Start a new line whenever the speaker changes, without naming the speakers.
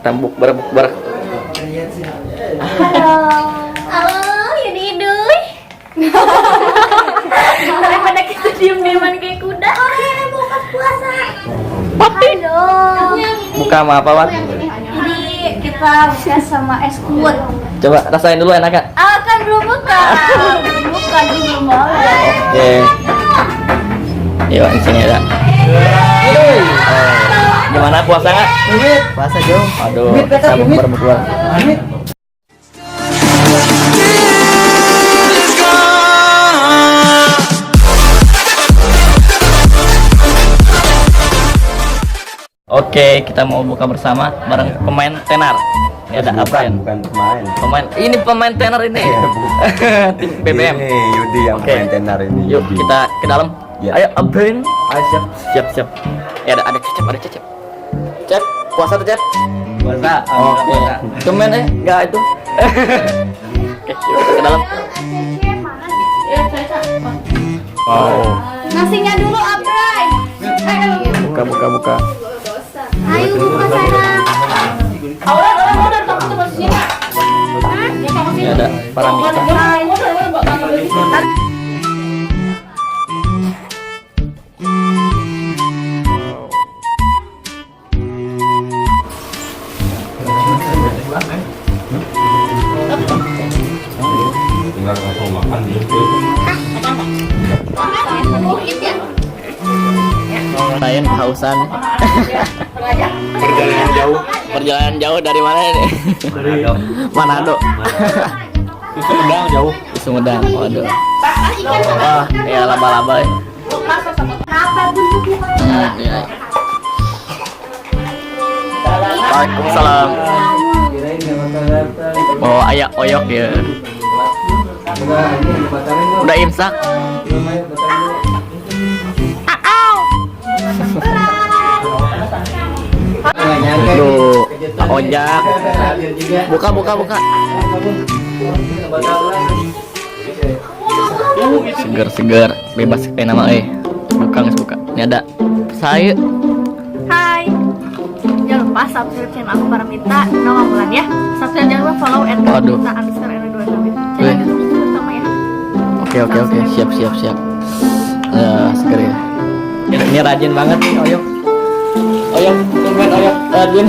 Tambuk berbuk.
Halo, Yudi Iduy. Daripada kita diem-dieman kayak kuda. Buka puasa.
Papi. Buka sama apa, Wat?
Jadi kita buka sama es kuat.
Coba rasain dulu enak gak?
Kan belum buka. Bukan belum mau.
Oke. Yuk, di sini ada. Gimana puasa nggak?
Puasa jauh.
Aduh, sabuk berbuk. Oke, kita mau buka bersama bareng pemain tenar. Ini ada apa ya?
Bukan pemain.
Ini pemain tenar ini. Tim BBM.
Ini Yudi yang
Oke.
pemain tenar ini.
Yuk
Yudi.
kita ke dalam.
Ya.
Ayo Aben. Ayo siap. Ya ada Cecep. Cep, puasa tuh Cep.
Puasa.
Oke. Cuman enggak itu. Oke, yuk kita ke dalam. Wow.
Nasinya dulu, Abray.
Buka.
Ayo buka sayang.
Ini ada para mika.
Tinggal langsung makan gitu.
Saya kehausan. Perjalanan jauh dari mana ini? Manado.
Sumedang jauh.
Di Sumedang. Waduh. Wah, ya laba-laba ya. Ya. Waalaikumsalam. Oh, ayak oyok ya. Udah imsak. Tuh, Pak Ojak. Buka. Seger, bebas kayak nama buka. Ini ada saya.
Hai. Jangan lupa subscribe channel aku Paramita Nama Mulan ya. Subscribe jangan lupa follow
Waduh.
@paramita_n2
Wih.
sama ya.
Oke, siap. Seger ya. Ini rajin banget nih Oyok. Tumben Oyok rajin.